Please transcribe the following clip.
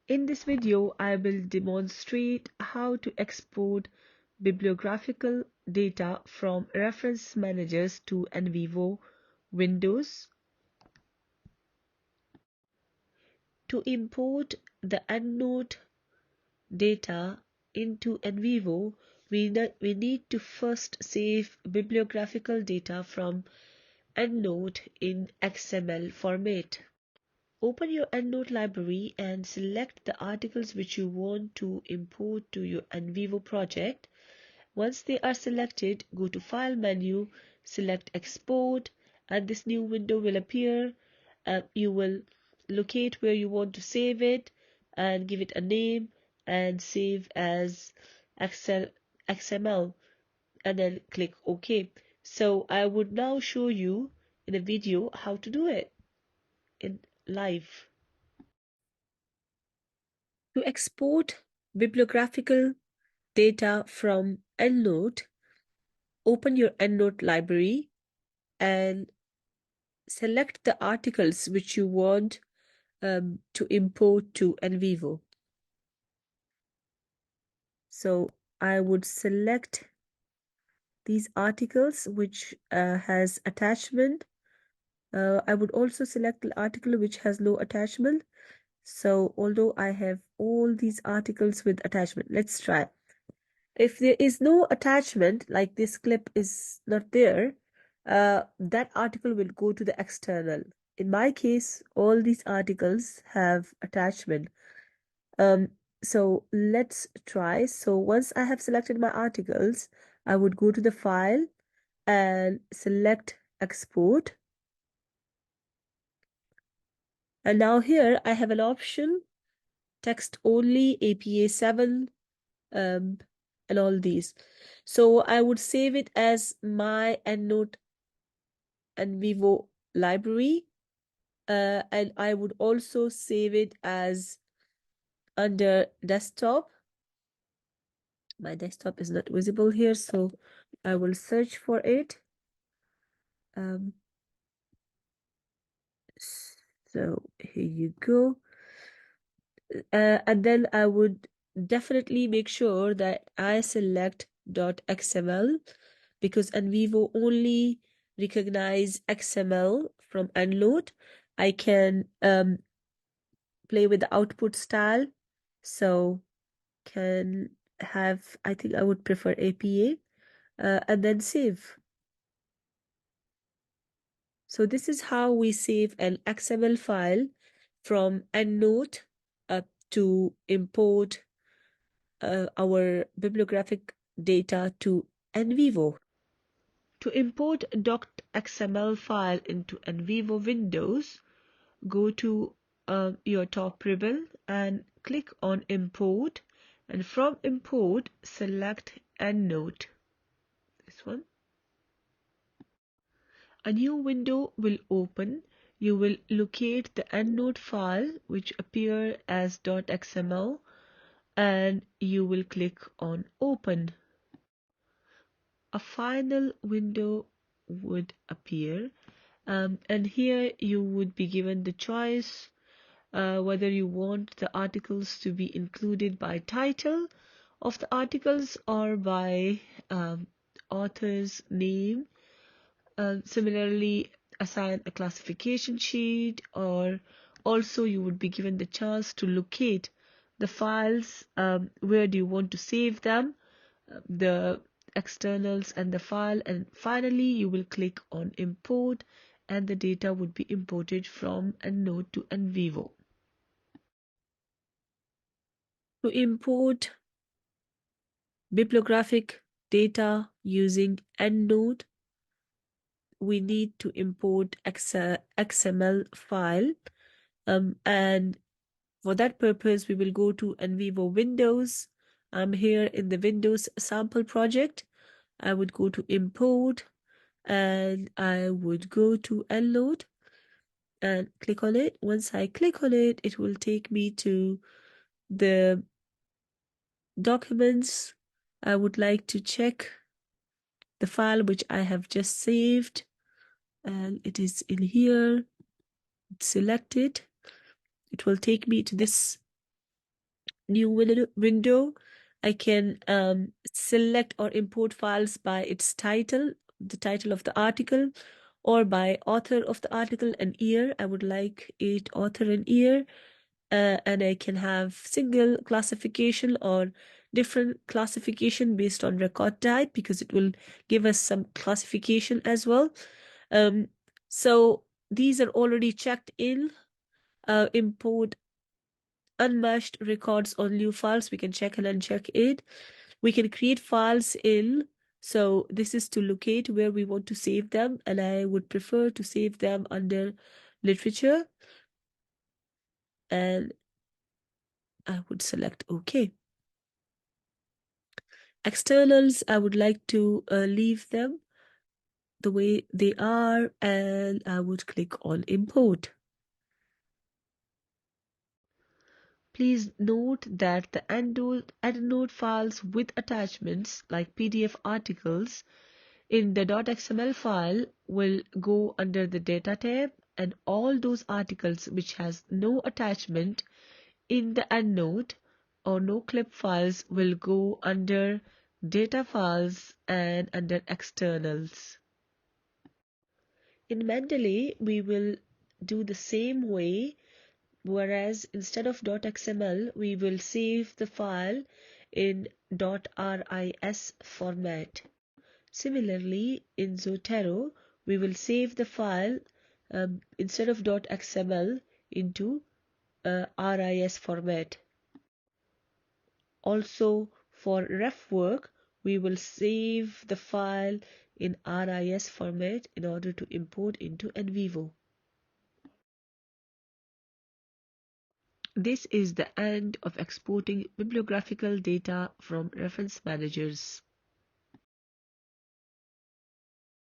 In this video, I will demonstrate how to export bibliographical data from reference managers to NVivo Windows. To import the EndNote data into NVivo, we need to first save bibliographical data from EndNote in XML format. Open your EndNote library and select the articles which you want to import to your NVivo project. Once they are selected, go to File menu, select Export, and this new window will appear. You will locate where you want to save it and give it a name and save as XML and then click OK. So I would now show you in a video how to do it in live. To export bibliographical data from EndNote, open your EndNote library and select the articles which you want to import to NVivo. So I would select these articles which has attachment. I would also select the article which has no attachment. So although I have all these articles with attachment, let's try. If there is no attachment, like this clip is not there, that article will go to the external. In my case, all these articles have attachment. So let's try. So once I have selected my articles, I would go to the file and select export. And now here I have an option, text only, APA 7, and all these. So I would save it as my EndNote NVivo library, and I would also save it as under desktop. My desktop is not visible here, so I will search for it. So here you go. And then I would definitely make sure that I select .xml because NVivo only recognize XML from EndNote. I can play with the output style, so can have, I think I would prefer APA, and then save. So this is how we save an XML file from EndNote to import our bibliographic data to NVivo. To import a .xml file into NVivo Windows, go to your top ribbon and click on Import, and from Import select EndNote. This one. A new window will open. You will locate the EndNote file which appear as .xml and you will click on Open. A final window would appear, and here you would be given the choice whether you want the articles to be included by title of the articles or by author's name. Similarly, assign a classification sheet, or also you would be given the chance to locate the files, where do you want to save them, the externals and the file, and finally you will click on import and the data would be imported from EndNote to NVivo. To import bibliographic data using EndNote, we need to import XML file, and for that purpose we will go to NVivo Windows. I'm here in the Windows sample project. I would go to import and I would go to EndNote and click on it. Once I click on it, it will take me to the documents. I would like to check the file which I have just saved, and it is in here. Select it. It will take me to this new window, I can select or import files by its title, the title of the article, or by author of the article and year. I would like it author and year, and I can have single classification or different classification based on record type, because it will give us some classification as well. So these are already checked in. Import unmatched records on new files. We can check and uncheck it. We can create files in. So this is to locate where we want to save them, and I would prefer to save them under literature, and I would select OK. Externals, I would like to leave them the way they are, and I would click on import. Please note that the EndNote files with attachments like PDF articles in the .xml file will go under the data tab, and all those articles which has no attachment in the EndNote or no clip files will go under data files and under externals. In Mendeley, we will do the same way, whereas instead of .xml, we will save the file in .ris format. Similarly, in Zotero, we will save the file instead of .xml into RIS format. Also, for RefWorks, we will save the file in RIS format in order to import into NVivo. This is the end of exporting bibliographical data from reference managers.